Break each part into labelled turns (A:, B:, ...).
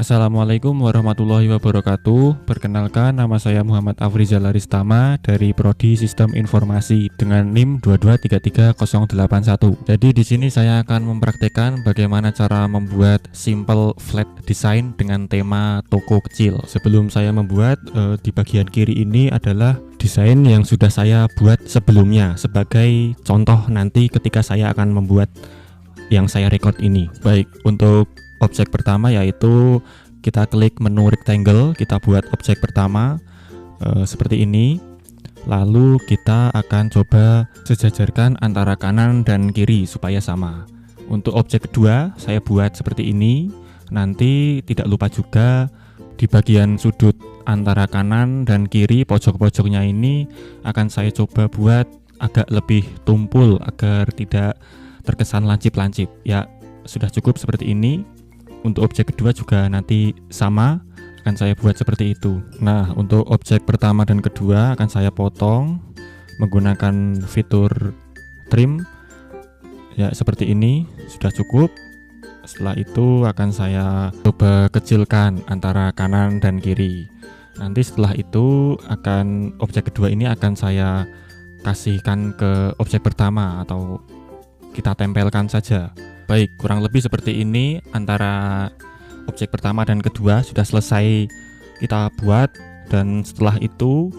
A: Assalamualaikum warahmatullahi wabarakatuh. Perkenalkan, nama saya Muhammad Afrizal Aristama dari Prodi Sistem Informasi dengan NIM 2233081. Jadi di sini saya akan mempraktekkan bagaimana cara membuat simple flat design dengan tema toko kecil. Sebelum saya membuat, di bagian kiri ini adalah desain yang sudah saya buat sebelumnya sebagai contoh nanti ketika saya akan membuat yang saya record ini. Baik, untuk objek pertama yaitu kita klik menu rectangle, kita buat objek pertama seperti ini. Lalu kita akan coba sejajarkan antara kanan dan kiri supaya sama. Untuk objek kedua saya buat seperti ini. Nanti tidak lupa juga di bagian sudut antara kanan dan kiri pojok-pojoknya ini akan saya coba buat agak lebih tumpul agar tidak terkesan lancip-lancip. Ya, sudah cukup seperti ini. Untuk objek kedua juga nanti sama, akan saya buat seperti itu. Nah, untuk objek pertama dan kedua akan saya potong menggunakan fitur trim. Ya, seperti ini sudah cukup. Setelah itu akan saya coba kecilkan antara kanan dan kiri. Nanti setelah itu objek kedua ini akan saya kasihkan ke objek pertama atau kita tempelkan saja. Baik, kurang lebih seperti ini. Antara objek pertama dan kedua sudah selesai kita buat, dan setelah itu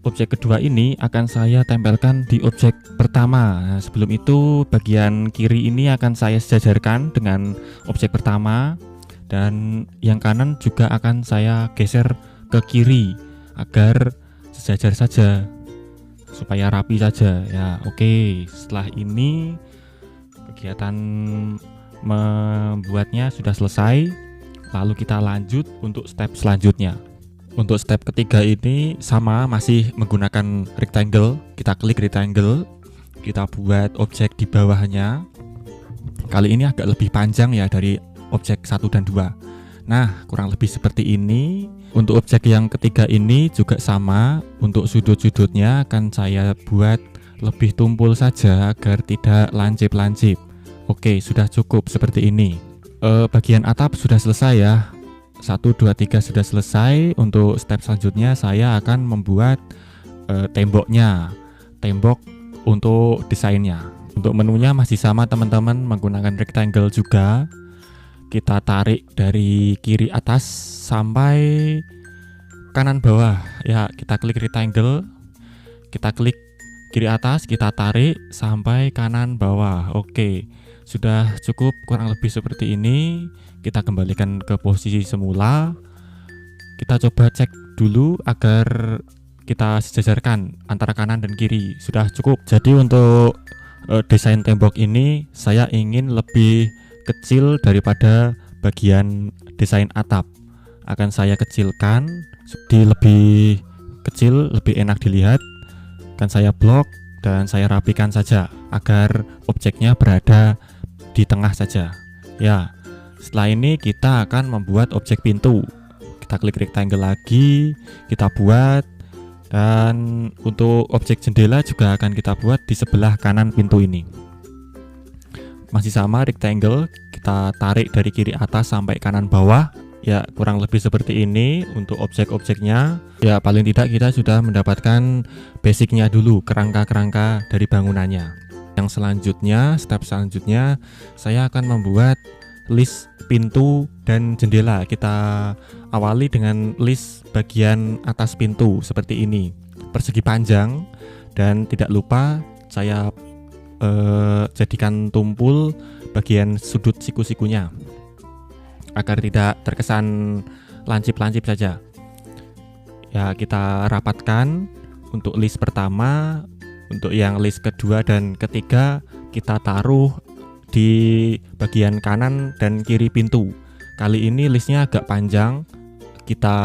A: objek kedua ini akan saya tempelkan di objek pertama. Nah, sebelum itu bagian kiri ini akan saya sejajarkan dengan objek pertama, dan yang kanan juga akan saya geser ke kiri agar sejajar saja supaya rapi saja. Ya, oke. Setelah ini kegiatan membuatnya sudah selesai. Lalu kita lanjut untuk step selanjutnya. Untuk step ketiga ini sama, masih menggunakan rectangle. Kita klik rectangle, kita buat objek di bawahnya. Kali ini agak lebih panjang ya dari objek 1 dan 2. Nah, kurang lebih seperti ini. Untuk objek yang ketiga ini juga sama. Untuk sudut-sudutnya akan saya buat lebih tumpul saja agar tidak lancip-lancip. Oke, sudah cukup seperti ini. Bagian atap sudah selesai ya. 1, 2, 3 sudah selesai. Untuk step selanjutnya saya akan membuat temboknya. Tembok untuk desainnya. Untuk menunya masih sama teman-teman, menggunakan rectangle juga. Kita tarik dari kiri atas sampai kanan bawah. Ya, kita klik rectangle, kita klik kiri atas, kita tarik sampai kanan bawah. Oke, sudah cukup kurang lebih seperti ini. Kita kembalikan ke posisi semula. Kita coba cek dulu agar kita sejajarkan antara kanan dan kiri. Sudah cukup. Jadi untuk desain tembok ini saya ingin lebih kecil daripada bagian desain atap. Akan saya kecilkan di lebih kecil, lebih enak dilihat. Akan saya blok dan saya rapikan saja agar objeknya berada di tengah saja. Ya, setelah ini kita akan membuat objek pintu. Kita klik rectangle lagi, kita buat. Dan untuk objek jendela juga akan kita buat di sebelah kanan pintu ini. Masih sama rectangle, kita tarik dari kiri atas sampai kanan bawah. Ya, kurang lebih seperti ini untuk objek-objeknya. Ya, paling tidak kita sudah mendapatkan basicnya dulu, kerangka-kerangka dari bangunannya. Yang selanjutnya, step selanjutnya saya akan membuat list pintu dan jendela. Kita awali dengan list bagian atas pintu seperti ini, persegi panjang, dan tidak lupa saya jadikan tumpul bagian sudut siku-sikunya agar tidak terkesan lancip-lancip saja. Ya, kita rapatkan untuk list pertama. Untuk yang list kedua dan ketiga kita taruh di bagian kanan dan kiri pintu. Kali ini listnya agak panjang, kita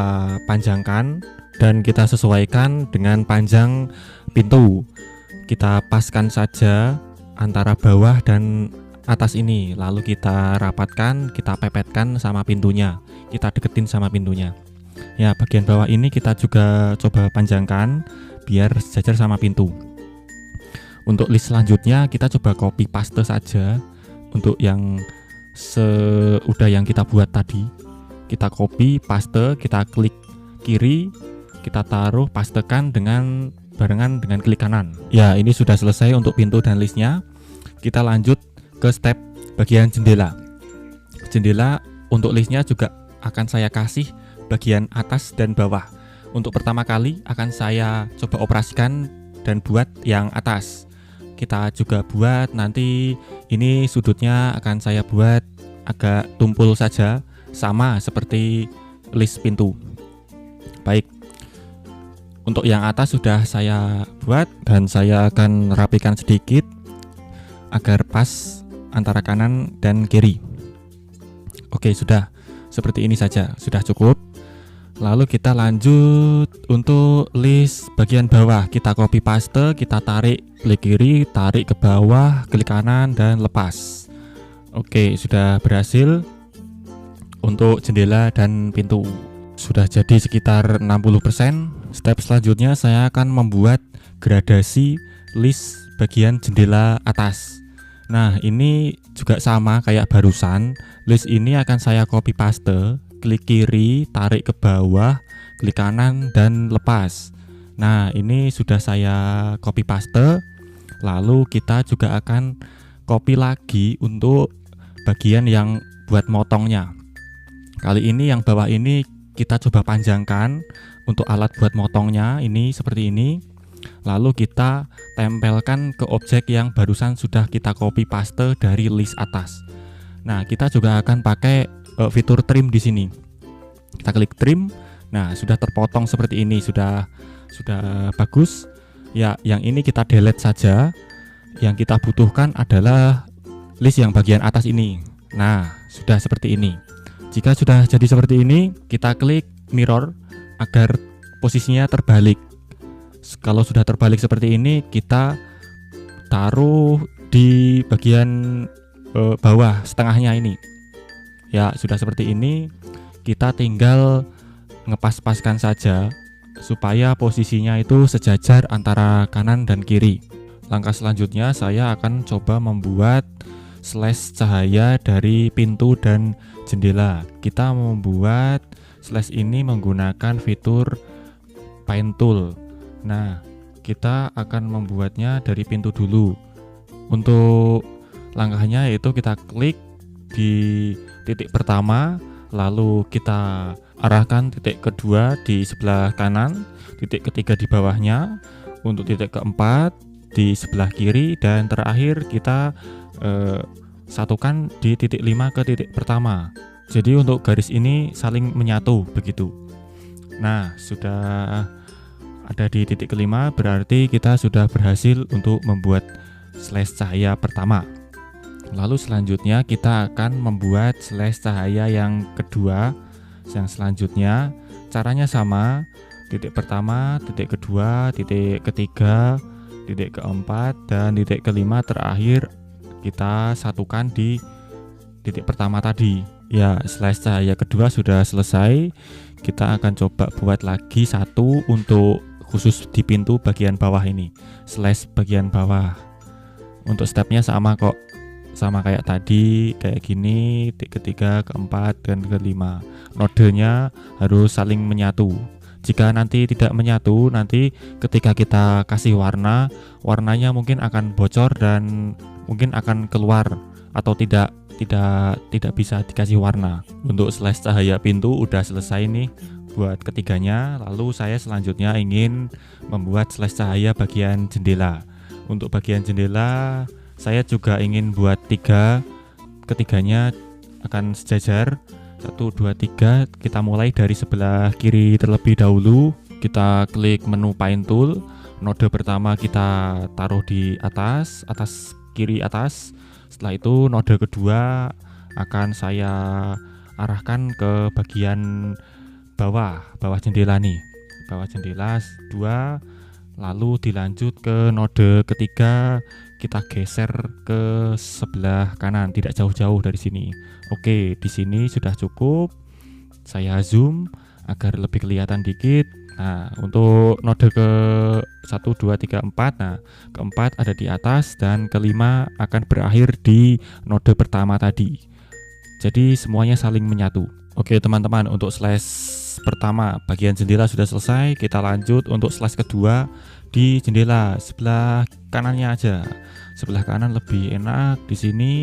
A: panjangkan dan kita sesuaikan dengan panjang pintu. Kita paskan saja antara bawah dan atas ini, lalu kita rapatkan, kita pepetkan sama pintunya, kita deketin sama pintunya. Ya, bagian bawah ini kita juga coba panjangkan biar sejajar sama pintu. Untuk list selanjutnya kita coba copy paste saja untuk yang yang kita buat tadi. kita copy, paste, kita klik kiri, kita taruh, pastekan dengan barengan dengan klik kanan. Ya, ini sudah selesai untuk pintu dan listnya. Kita lanjut ke step bagian jendela. Jendela untuk listnya juga akan saya kasih bagian atas dan bawah. Untuk pertama kali akan saya coba operasikan dan buat yang atas. Kita juga buat nanti ini sudutnya akan saya buat agak tumpul saja, sama seperti list pintu. Baik, untuk yang atas sudah saya buat dan saya akan rapikan sedikit agar pas antara kanan dan kiri. Oke, sudah seperti ini saja, sudah cukup. Lalu kita lanjut untuk list bagian bawah. Kita copy paste, kita tarik klik kiri, tarik ke bawah, klik kanan dan lepas. Oke, sudah berhasil untuk jendela dan pintu. Sudah jadi sekitar 60%. Step selanjutnya saya akan membuat gradasi list bagian jendela atas. Nah, ini juga sama kayak barusan. List ini akan saya copy paste, klik kiri, tarik ke bawah, klik kanan dan lepas. Nah, ini sudah saya copy paste. Lalu kita juga akan copy lagi untuk bagian yang buat motongnya. Kali ini yang bawah ini kita coba panjangkan untuk alat buat motongnya, ini seperti ini. Lalu kita tempelkan ke objek yang barusan sudah kita copy paste dari list atas. Nah, kita juga akan pakai fitur trim di sini. Kita klik trim. Nah, sudah terpotong seperti ini, sudah bagus. Ya, yang ini kita delete saja. Yang kita butuhkan adalah list yang bagian atas ini. Nah, sudah seperti ini. Jika sudah jadi seperti ini, kita klik mirror agar posisinya terbalik. Kalau sudah terbalik seperti ini, kita taruh di bagian bawah setengahnya ini. Ya, sudah seperti ini. Kita tinggal ngepas-paskan saja supaya posisinya itu sejajar antara kanan dan kiri. Langkah selanjutnya saya akan coba membuat slash cahaya dari pintu dan jendela. Kita membuat slash ini menggunakan fitur Paint Tool. Nah, kita akan membuatnya dari pintu dulu. Untuk langkahnya yaitu kita klik di titik pertama, lalu kita arahkan titik kedua di sebelah kanan, titik ketiga di bawahnya, untuk titik keempat di sebelah kiri, dan terakhir kita satukan di titik 5 ke titik pertama. Jadi untuk garis ini saling menyatu begitu. Nah, sudah ada di titik kelima, berarti kita sudah berhasil untuk membuat slash cahaya pertama. Lalu selanjutnya kita akan membuat slash cahaya yang kedua. Yang selanjutnya caranya sama, titik pertama, titik kedua, titik ketiga, titik keempat, dan titik kelima terakhir kita satukan di titik pertama tadi. Ya, slash cahaya kedua sudah selesai. Kita akan coba buat lagi satu untuk khusus di pintu bagian bawah ini, slash bagian bawah. Untuk stepnya sama kok, sama kayak tadi, kayak gini, titik ketiga, keempat, dan kelima. Nodenya harus saling menyatu. Jika nanti tidak menyatu, nanti ketika kita kasih warna, warnanya mungkin akan bocor dan mungkin akan keluar atau tidak bisa dikasih warna. Untuk slash cahaya pintu udah selesai nih buat ketiganya. Lalu saya selanjutnya ingin membuat slash cahaya bagian jendela. Untuk bagian jendela saya juga ingin buat 3, ketiganya akan sejajar. 1, 2, 3. Kita mulai dari sebelah kiri terlebih dahulu. Kita klik menu Paint Tool. Node pertama kita taruh di atas kiri atas. Setelah itu node kedua akan saya arahkan ke bagian bawah jendela nih. Bawah jendela 2. Lalu dilanjut ke node ketiga, kita geser ke sebelah kanan, tidak jauh-jauh dari sini. Oke, di sini sudah cukup. Saya zoom agar lebih kelihatan dikit. Nah, untuk node ke 1, 2, 3, 4. Nah, keempat ada di atas dan kelima akan berakhir di node pertama tadi. Jadi semuanya saling menyatu. Oke teman-teman, untuk slash pertama bagian jendela sudah selesai. Kita lanjut untuk slash kedua di jendela sebelah kanannya aja. Sebelah kanan lebih enak. Di sini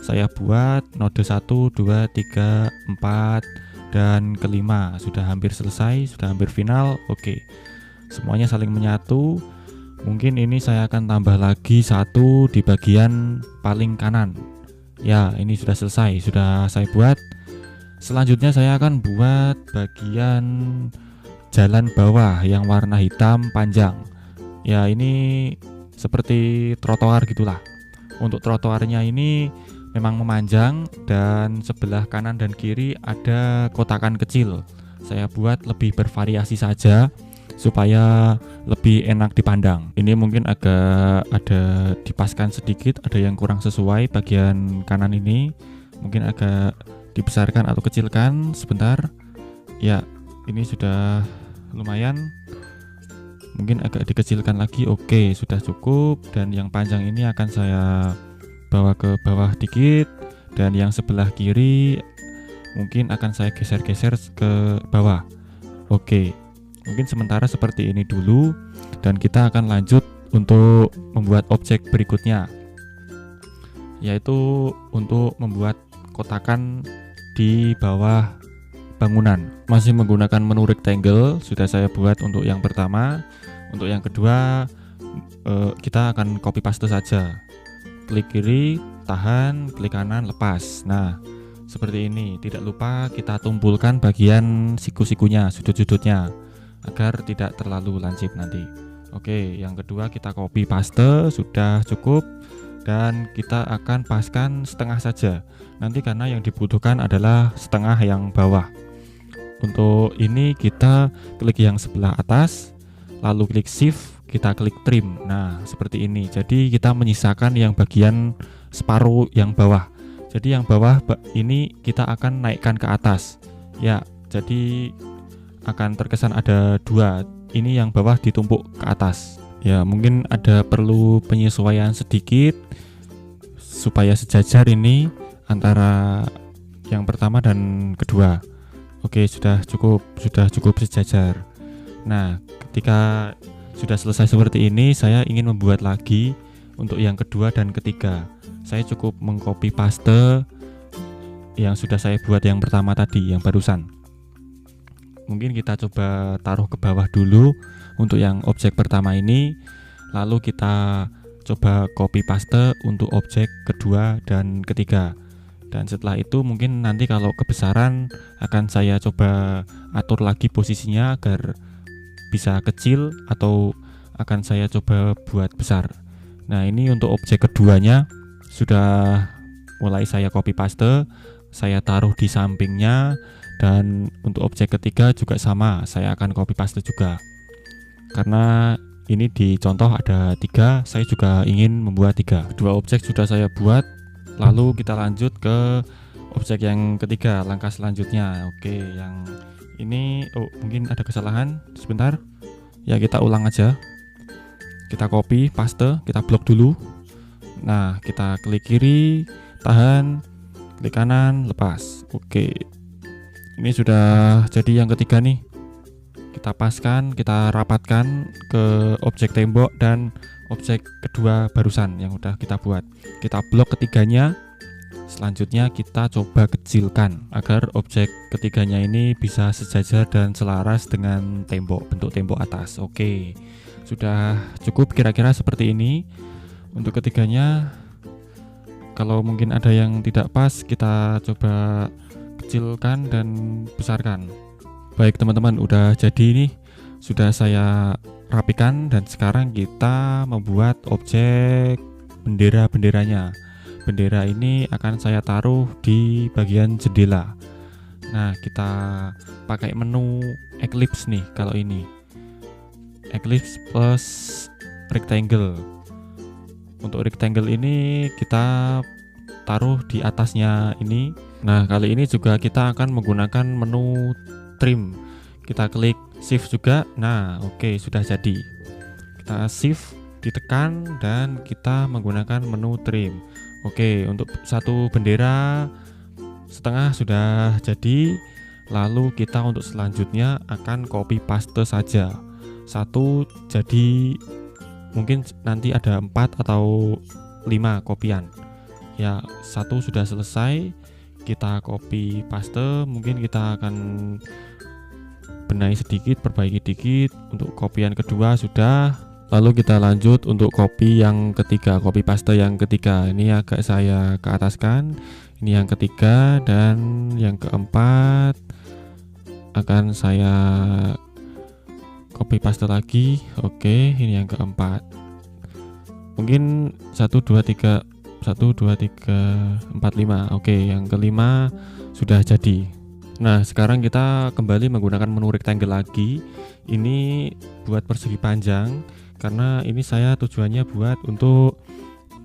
A: saya buat node 1, 2, 3, 4 dan kelima. Sudah hampir selesai, sudah hampir final. Oke, semuanya saling menyatu. Mungkin ini saya akan tambah lagi satu di bagian paling kanan. Ya, ini sudah selesai, sudah saya buat. Selanjutnya saya akan buat bagian jalan bawah yang warna hitam panjang. Ya, ini seperti trotoar gitulah. Untuk trotoarnya ini memang memanjang dan sebelah kanan dan kiri ada kotakan kecil. Saya buat lebih bervariasi saja supaya lebih enak dipandang. Ini mungkin agak ada dipaskan sedikit, ada yang kurang sesuai bagian kanan ini. Mungkin agak dibesarkan atau kecilkan sebentar. Ya, ini sudah lumayan. Mungkin agak dikecilkan lagi. Oke, sudah cukup. Dan yang panjang ini akan saya bawa ke bawah dikit, dan yang sebelah kiri mungkin akan saya geser-geser ke bawah. Oke, mungkin sementara seperti ini dulu, dan kita akan lanjut untuk membuat objek berikutnya, yaitu untuk membuat kotakan di bawah bangunan. Masih menggunakan menu rectangle sudah saya buat untuk yang pertama. Untuk yang kedua kita akan copy paste saja. Klik kiri, tahan, klik kanan, lepas. Nah, seperti ini. Tidak lupa kita tumpulkan bagian siku-sikunya, sudut-sudutnya, agar tidak terlalu lancip nanti. Oke, yang kedua kita copy paste, sudah cukup. Dan kita akan paskan setengah saja. Nanti karena yang dibutuhkan adalah setengah yang bawah. Untuk ini kita klik yang sebelah atas, lalu klik shift, kita klik trim. Nah, seperti ini. Jadi kita menyisakan yang bagian separuh yang bawah. Jadi yang bawah ini kita akan naikkan ke atas. Ya, jadi akan terkesan ada dua. Ini yang bawah ditumpuk ke atas. Ya, mungkin ada perlu penyesuaian sedikit supaya sejajar ini antara yang pertama dan kedua. Oke, sudah cukup sejajar. Nah, ketika sudah selesai seperti ini, saya ingin membuat lagi untuk yang kedua dan ketiga. Saya cukup mengcopy paste yang sudah saya buat yang pertama tadi, yang barusan. Mungkin kita coba taruh ke bawah dulu untuk yang objek pertama ini, lalu kita coba copy paste untuk objek kedua dan ketiga. Dan setelah itu mungkin nanti kalau kebesaran akan saya coba atur lagi posisinya agar bisa kecil, atau akan saya coba buat besar. Nah, ini untuk objek keduanya sudah mulai saya copy paste, saya taruh di sampingnya. Dan untuk objek ketiga juga sama, saya akan copy paste juga. Karena ini di contoh ada 3, saya juga ingin membuat 3. Dua objek sudah saya buat, lalu kita lanjut ke objek yang ketiga, langkah selanjutnya. Oke, yang ini mungkin ada kesalahan sebentar. Ya, kita ulang aja. Kita copy paste, kita blok dulu. Nah, kita klik kiri, tahan, klik kanan, lepas. Oke, ini sudah jadi yang ketiga nih. Kita paskan, kita rapatkan ke objek tembok dan objek kedua barusan yang udah kita buat. Kita blok ketiganya. Selanjutnya kita coba kecilkan agar objek ketiganya ini bisa sejajar dan selaras dengan tembok, bentuk tembok atas. Oke, sudah cukup kira-kira seperti ini. Untuk ketiganya, kalau mungkin ada yang tidak pas, kita coba kecilkan dan besarkan. Baik teman-teman, udah jadi nih, sudah saya rapikan, dan sekarang kita membuat objek bendera-benderanya. Bendera ini akan saya taruh di bagian jendela. Nah, kita pakai menu Eclipse nih kalau ini. Eclipse plus rectangle. Untuk rectangle ini kita taruh di atasnya ini. Nah, kali ini juga kita akan menggunakan menu trim. Kita klik shift juga. Nah, oke, sudah jadi. Kita shift, ditekan, dan kita menggunakan menu trim. Oke, untuk satu bendera setengah sudah jadi. Lalu kita untuk selanjutnya akan copy paste saja. Satu jadi mungkin nanti ada 4 atau 5 kopian. Ya, satu sudah selesai, kita copy paste. Mungkin kita akan benahi sedikit, perbaiki dikit. Untuk kopian kedua sudah. Lalu kita lanjut untuk copy yang ketiga, copy paste yang ketiga. Ini agak saya ke ataskan. Ini yang ketiga, dan yang keempat akan saya copy paste lagi. Oke, ini yang keempat. Mungkin 1 2 3 1 2 3 4 5. Oke, yang kelima sudah jadi. Nah, sekarang kita kembali menggunakan menu rectangle lagi. Ini buat persegi panjang, karena ini saya tujuannya buat untuk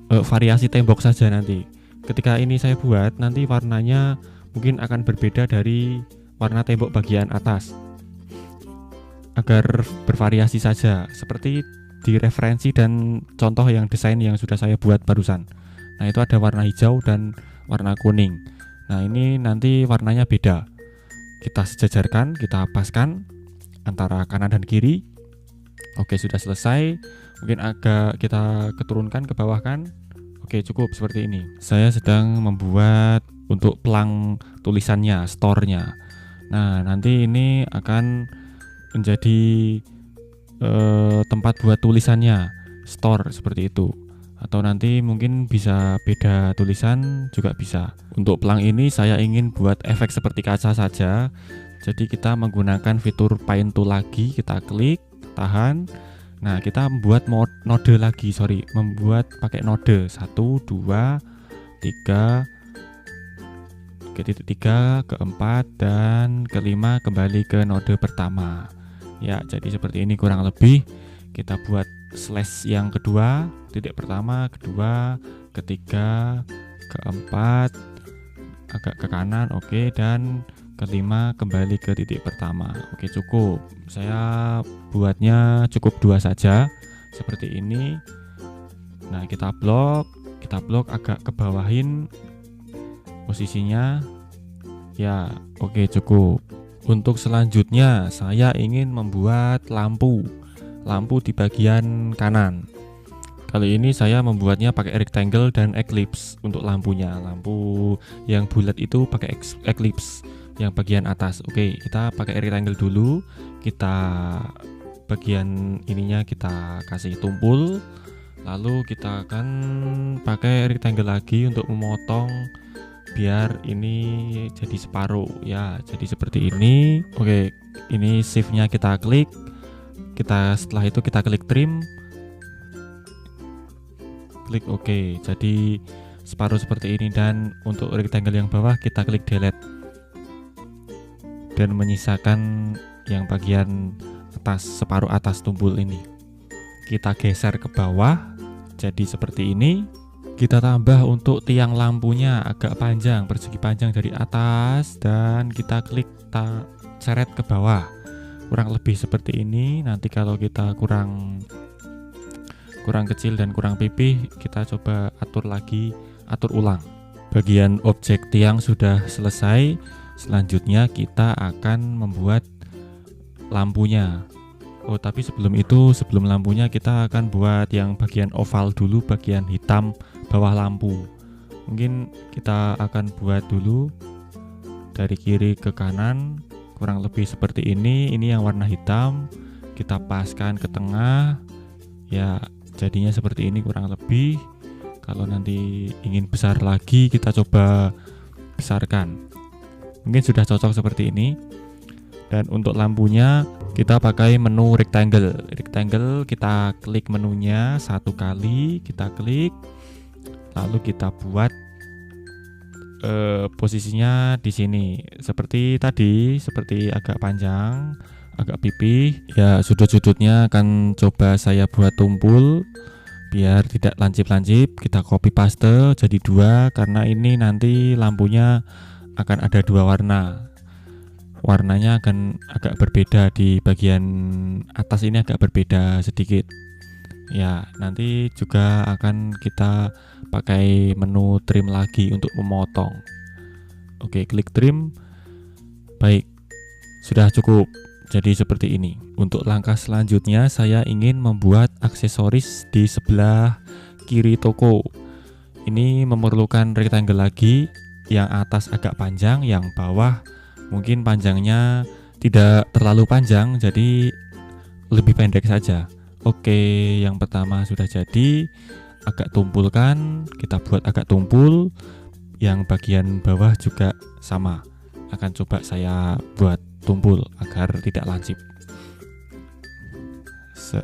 A: variasi tembok saja nanti. Ketika ini saya buat, nanti warnanya mungkin akan berbeda dari warna tembok bagian atas, agar bervariasi saja, seperti di referensi dan contoh yang desain yang sudah saya buat barusan. Nah, itu ada warna hijau dan warna kuning. Nah, ini nanti warnanya beda. Kita sejajarkan, kita paskan antara kanan dan kiri. Oke, sudah selesai. Mungkin agak kita keturunkan ke bawah kan. Oke, cukup seperti ini. Saya sedang membuat untuk pelang tulisannya, store-nya. Nah, nanti ini akan menjadi tempat buat tulisannya, store seperti itu. Atau nanti mungkin bisa beda tulisan juga bisa. Untuk pelang ini saya ingin buat efek seperti kaca saja. Jadi kita menggunakan fitur Paint Tool lagi, kita klik, tahan. Nah, kita membuat node lagi, membuat pakai node 1, 2, 3, ke titik 3, keempat, dan kelima kembali ke node pertama. Ya, jadi seperti ini kurang lebih. Kita buat slash yang kedua, titik pertama, kedua, ketiga, keempat, agak ke kanan, oke, dan kelima kembali ke titik pertama. Oke, cukup. Saya buatnya cukup 2 saja, seperti ini. Nah, kita blok agak ke bawahin posisinya. Ya, oke, cukup. Untuk selanjutnya saya ingin membuat lampu di bagian kanan. Kali ini saya membuatnya pakai rectangle dan ellipse untuk lampunya. Lampu yang bulat itu pakai ellipse yang bagian atas. Oke, kita pakai rectangle dulu. Kita bagian ininya kita kasih tumpul. Lalu kita akan pakai rectangle lagi untuk memotong biar ini jadi separuh. Ya, jadi seperti ini. Oke, ini shift-nya kita klik. Setelah itu kita klik trim. Klik oke. Jadi separuh seperti ini, dan untuk rectangle yang bawah kita klik delete. Dan menyisakan yang bagian atas, separuh atas tumpul ini. Kita geser ke bawah. Jadi seperti ini. Kita tambah untuk tiang lampunya agak panjang, persegi panjang dari atas, dan kita klik seret ke bawah. Kurang lebih seperti ini. Nanti kalau kita kurang kecil dan kurang pipih, kita coba atur ulang. Bagian objek tiang sudah selesai. Selanjutnya kita akan membuat lampunya. Oh, tapi sebelum lampunya kita akan buat yang bagian oval dulu, bagian hitam bawah lampu. Mungkin kita akan buat dulu dari kiri ke kanan, kurang lebih seperti ini. Ini yang warna hitam, kita paskan ke tengah. Ya, jadinya seperti ini kurang lebih. Kalau nanti ingin besar lagi, kita coba besarkan. Mungkin sudah cocok seperti ini. Dan untuk lampunya kita pakai menu rectangle. Kita klik menunya 1 kali, kita klik, lalu kita buat posisinya di sini seperti tadi, seperti agak panjang, agak pipih. Ya, sudut-sudutnya akan coba saya buat tumpul biar tidak lancip-lancip. Kita copy paste jadi 2, karena ini nanti lampunya akan ada 2 warna. Warnanya akan agak berbeda, di bagian atas ini agak berbeda sedikit. Ya, nanti juga akan kita pakai menu trim lagi untuk memotong. Oke, klik trim. Baik, sudah cukup. Jadi seperti ini. Untuk langkah selanjutnya saya ingin membuat aksesoris di sebelah kiri toko. Ini memerlukan rectangle lagi, yang atas agak panjang, yang bawah mungkin panjangnya tidak terlalu panjang, jadi lebih pendek saja. Oke, yang pertama sudah jadi, agak tumpulkan, kita buat agak tumpul. Yang bagian bawah juga sama, akan coba saya buat tumpul agar tidak lancip.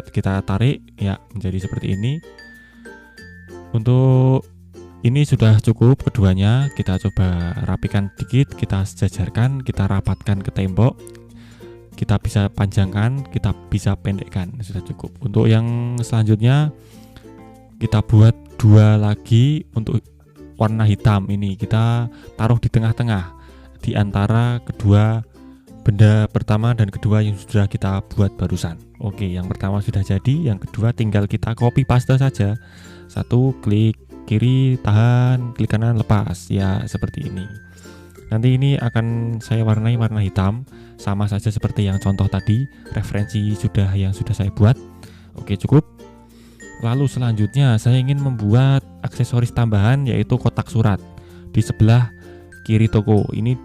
A: Kita tarik ya menjadi seperti ini. Untuk ini sudah cukup keduanya, kita coba rapikan dikit, kita sejajarkan, kita rapatkan ke tembok. Kita bisa panjangkan, kita bisa pendekkan, sudah cukup. Untuk yang selanjutnya kita buat dua lagi untuk warna hitam. Ini kita taruh di tengah-tengah di antara kedua benda pertama dan kedua yang sudah kita buat barusan. Oke, yang pertama sudah jadi, yang kedua tinggal kita copy paste saja. Satu, klik kiri, tahan, klik kanan, lepas. Ya, seperti ini. Nanti ini akan saya warnai warna hitam, sama saja seperti yang contoh tadi. Referensi yang sudah saya buat. Oke, cukup. Lalu selanjutnya saya ingin membuat aksesoris tambahan, yaitu kotak surat di sebelah kiri toko. Ini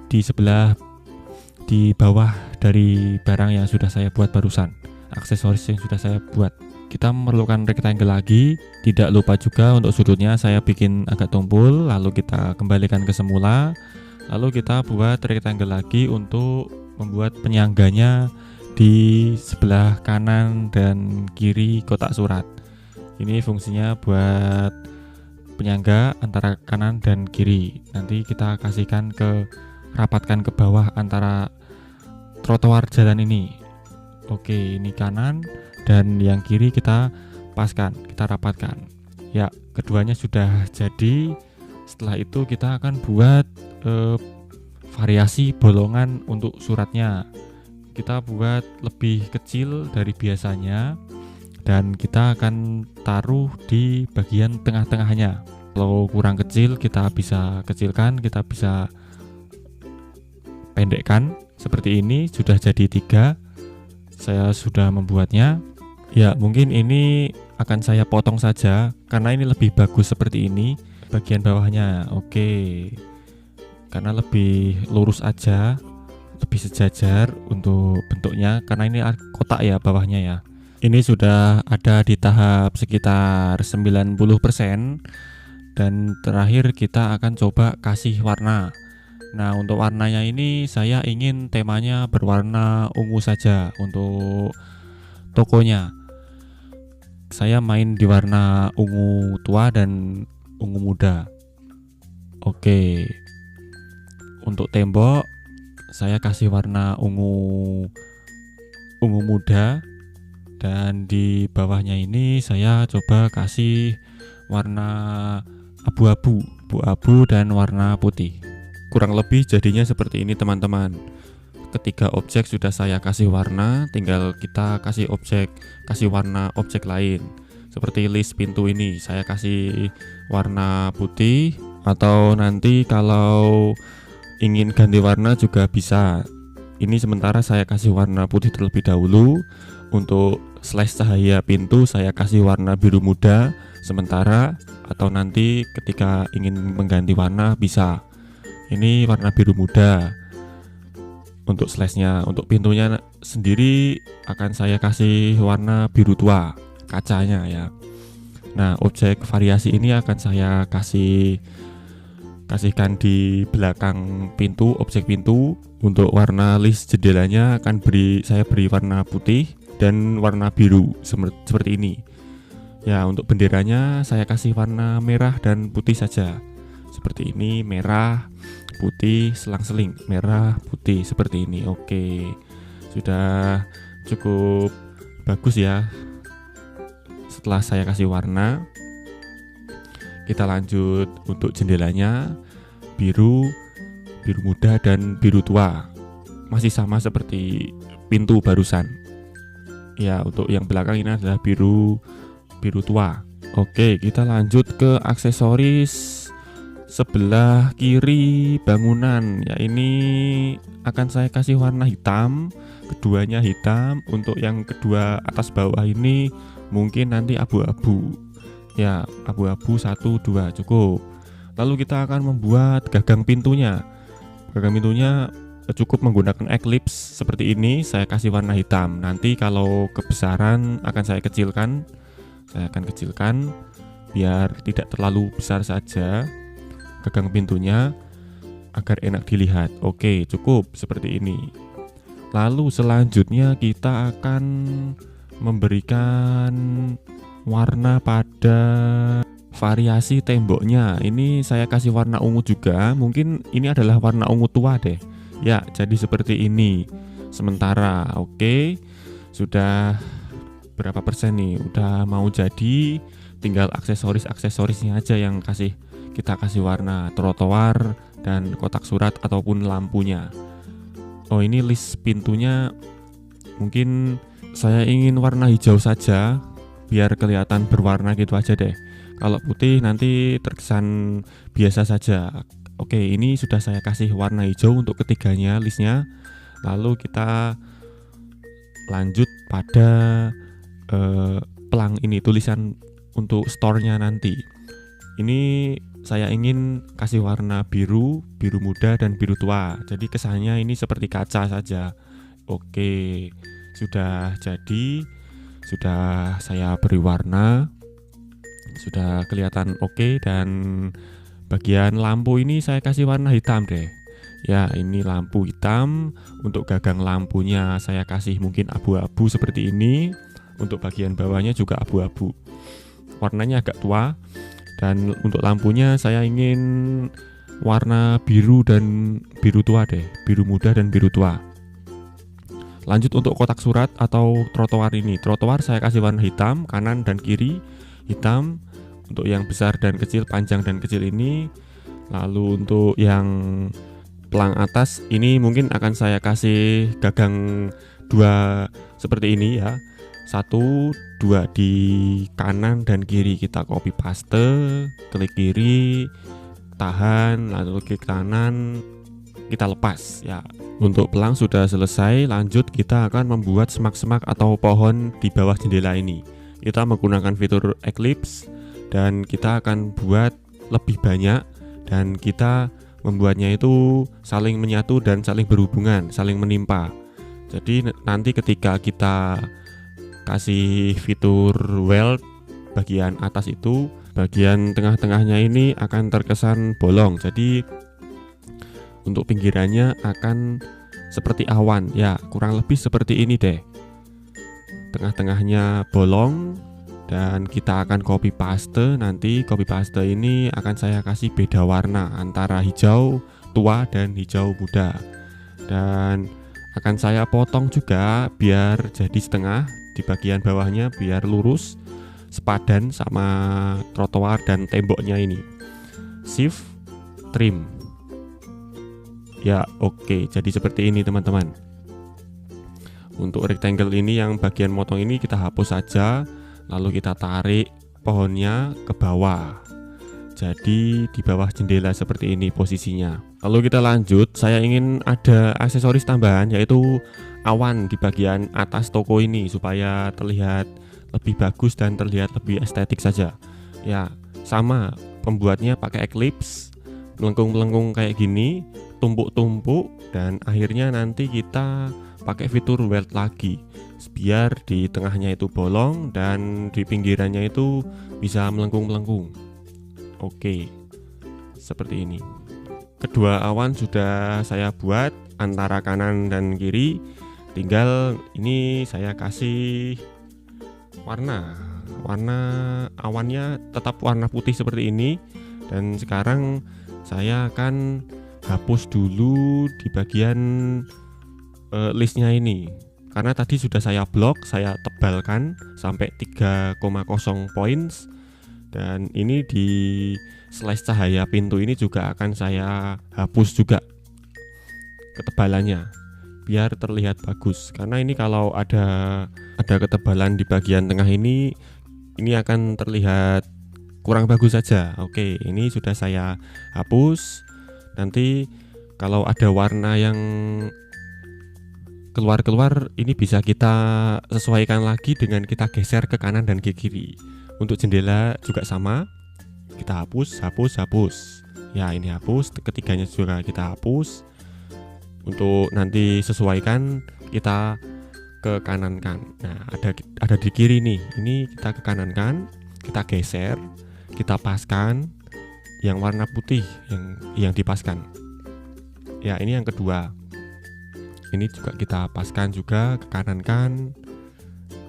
A: di bawah dari barang yang sudah saya buat barusan, aksesoris yang sudah saya buat. Kita memerlukan rectangle lagi, tidak lupa juga untuk sudutnya saya bikin agak tumpul, lalu kita kembalikan ke semula, lalu kita buat rectangle lagi untuk membuat penyangganya di sebelah kanan dan kiri kotak surat. Ini fungsinya buat penyangga antara kanan dan kiri. Nanti kita kasihkan rapatkan ke bawah antara trotoar jalan ini. Oke, ini kanan dan yang kiri kita paskan, kita rapatkan. Ya, keduanya sudah jadi. Setelah itu kita akan buat variasi bolongan untuk suratnya. Kita buat lebih kecil dari biasanya dan kita akan taruh di bagian tengah-tengahnya. Kalau kurang kecil kita bisa kecilkan, kita bisa pendekkan. Seperti ini sudah jadi 3. Saya sudah membuatnya. Ya, mungkin ini akan saya potong saja karena ini lebih bagus seperti ini bagian bawahnya. Oke, karena lebih lurus aja, lebih sejajar untuk bentuknya, karena ini kotak ya bawahnya ya. Ini sudah ada di tahap sekitar 90%, dan terakhir kita akan coba kasih warna. Nah, untuk warnanya ini saya ingin temanya berwarna ungu saja untuk tokonya. Saya main di warna ungu tua dan ungu muda. Oke. Untuk tembok saya kasih warna ungu muda, dan di bawahnya ini saya coba kasih warna abu-abu dan warna putih. Kurang lebih jadinya seperti ini teman-teman. Ketiga objek sudah saya kasih warna, tinggal kita kasih warna objek lain. Seperti list pintu ini saya kasih warna putih, atau nanti kalau ingin ganti warna juga bisa. Ini sementara saya kasih warna putih terlebih dahulu. Untuk slash cahaya pintu saya kasih warna biru muda sementara, atau nanti ketika ingin mengganti warna bisa. Ini warna biru muda untuk slashnya. Untuk pintunya sendiri akan saya kasih warna biru tua kacanya ya. Nah, objek variasi ini akan saya kasihkan di belakang pintu, objek pintu. Untuk warna list jendelanya akan saya beri warna putih dan warna biru seperti ini ya. Untuk benderanya saya kasih warna merah dan putih saja, seperti ini, merah putih selang-seling, merah putih seperti ini. Oke, sudah cukup bagus ya. Setelah saya kasih warna, kita lanjut untuk jendelanya, biru muda dan biru tua, masih sama seperti pintu barusan ya. Untuk yang belakang ini adalah biru tua. Oke, kita lanjut ke aksesoris Sebelah kiri bangunan ya, ini akan saya kasih warna hitam, keduanya hitam. Untuk yang kedua atas bawah ini mungkin nanti abu-abu ya, abu-abu 1 2 cukup. Lalu kita akan membuat gagang pintunya. Gagang pintunya cukup menggunakan Eclipse seperti ini, saya kasih warna hitam. Nanti kalau kebesaran akan saya kecilkan, biar tidak terlalu besar saja gagang pintunya agar enak dilihat. Oke, cukup seperti ini. Lalu selanjutnya kita akan memberikan warna pada variasi temboknya. Ini saya kasih warna ungu juga, mungkin ini adalah warna ungu tua deh ya, jadi seperti ini sementara. Oke, sudah berapa persen nih, udah mau jadi, tinggal aksesorisnya aja yang kita kasih warna, trotoar dan kotak surat ataupun lampunya. Oh, ini list pintunya mungkin saya ingin warna hijau saja biar kelihatan berwarna gitu aja deh. Kalau putih nanti terkesan biasa saja. Oke, ini sudah saya kasih warna hijau untuk ketiganya listnya. Lalu kita lanjut pada pelang ini, tulisan untuk store-nya nanti. Ini saya ingin kasih warna biru muda dan biru tua. Jadi kesannya ini seperti kaca saja. Oke, sudah jadi, sudah saya beri warna, sudah kelihatan oke. Dan bagian lampu ini saya kasih warna hitam deh. Ya, ini lampu hitam. Untuk gagang lampunya saya kasih mungkin abu-abu seperti ini. Untuk bagian bawahnya juga abu-abu. Warnanya agak tua. Dan untuk lampunya saya ingin warna biru dan biru tua deh, biru muda dan biru tua. Lanjut untuk kotak surat atau trotoar ini. Trotoar saya kasih warna hitam, kanan dan kiri hitam. Untuk yang besar dan kecil, panjang dan kecil ini. Lalu untuk yang pelang atas ini mungkin akan saya kasih gagang 2 seperti ini ya. 1, 2 di kanan dan kiri, kita copy paste, klik kiri, tahan, lalu klik kanan, kita lepas ya. Untuk pelang sudah selesai. Lanjut kita akan membuat semak-semak atau pohon di bawah jendela ini. Kita menggunakan fitur Eclipse dan kita akan buat lebih banyak, dan kita membuatnya itu saling menyatu dan saling berhubungan, saling menimpa. Jadi nanti ketika kita kasih fitur weld bagian atas itu, bagian tengah-tengahnya ini akan terkesan bolong. Jadi untuk pinggirannya akan seperti awan ya, kurang lebih seperti ini deh. Tengah-tengahnya bolong dan kita akan copy paste. Nanti copy paste ini akan saya kasih beda warna antara hijau tua dan hijau muda, dan akan saya potong juga biar jadi setengah di bagian bawahnya, biar lurus sepadan sama trotoar dan temboknya ini. Shift trim ya. Oke, jadi seperti ini teman-teman. Untuk rectangle ini yang bagian motong ini kita hapus saja, lalu kita tarik pohonnya ke bawah. Jadi di bawah jendela seperti ini posisinya. Lalu kita lanjut, saya ingin ada aksesoris tambahan yaitu awan di bagian atas toko ini supaya terlihat lebih bagus dan terlihat lebih estetik saja. Ya, sama pembuatnya pakai Eclipse, melengkung-melengkung kayak gini, tumpuk-tumpuk, dan akhirnya nanti kita pakai fitur weld lagi biar di tengahnya itu bolong dan di pinggirannya itu bisa melengkung-melengkung. Oke, seperti ini. Kedua awan sudah saya buat antara kanan dan kiri. Tinggal ini saya kasih warna awannya tetap warna putih seperti ini. Dan sekarang saya akan hapus dulu di bagian listnya ini, karena tadi sudah saya blok, saya tebalkan sampai 3,0 points. Dan ini di slice cahaya pintu ini juga akan saya hapus juga ketebalannya biar terlihat bagus. Karena ini kalau ada ketebalan di bagian tengah ini akan terlihat
B: kurang bagus saja. Oke, ini sudah saya hapus. Nanti kalau ada warna yang keluar-keluar, ini bisa kita sesuaikan lagi dengan kita geser ke kanan dan ke kiri. Untuk jendela juga sama, kita hapus. Ya, ini hapus, ketiganya juga kita hapus. Untuk nanti sesuaikan kita ke kanan kan. Nah, ada di kiri nih. Ini kita ke kanan kan, kita geser, kita paskan yang warna putih yang dipaskan. Ya, ini yang kedua. Ini juga kita paskan juga ke kanan kan,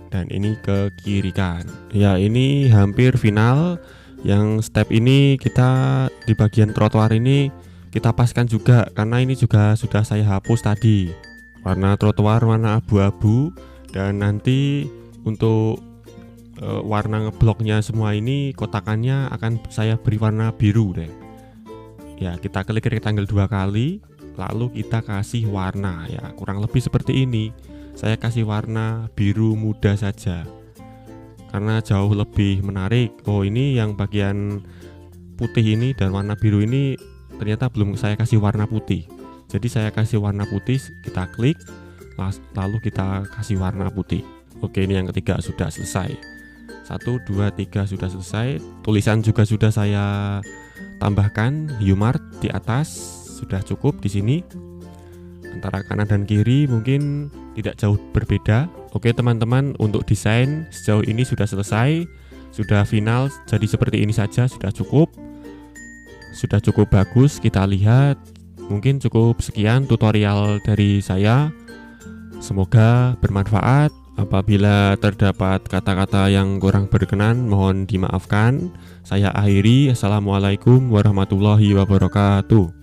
B: dan ini ke kiri kan. Ya, ini hampir final. Yang step ini kita di bagian trotoar ini kita paskan juga, karena ini juga sudah saya hapus tadi. Warna trotoar warna abu-abu, dan nanti untuk warna ngebloknya semua ini kotakannya akan saya beri warna biru deh. Ya, kita klik rectangle 2 kali, lalu kita kasih warna. Ya, kurang lebih seperti ini. Saya kasih warna biru muda saja, karena jauh lebih menarik. Oh, ini yang bagian putih ini dan warna biru ini ternyata belum saya kasih warna putih. Jadi saya kasih warna putih, kita klik, lalu kita kasih warna putih. Oke, ini yang ketiga sudah selesai. 1, 2, 3 sudah selesai. Tulisan juga sudah saya tambahkan, Humart di atas, sudah cukup di sini. Antara kanan dan kiri mungkin tidak jauh berbeda. Oke teman-teman, untuk desain sejauh ini sudah selesai, sudah final. Jadi seperti ini saja sudah cukup bagus. Kita lihat. Mungkin cukup sekian tutorial dari saya. Semoga bermanfaat. Apabila terdapat kata-kata yang kurang berkenan, mohon dimaafkan. Saya akhiri. Assalamualaikum warahmatullahi wabarakatuh.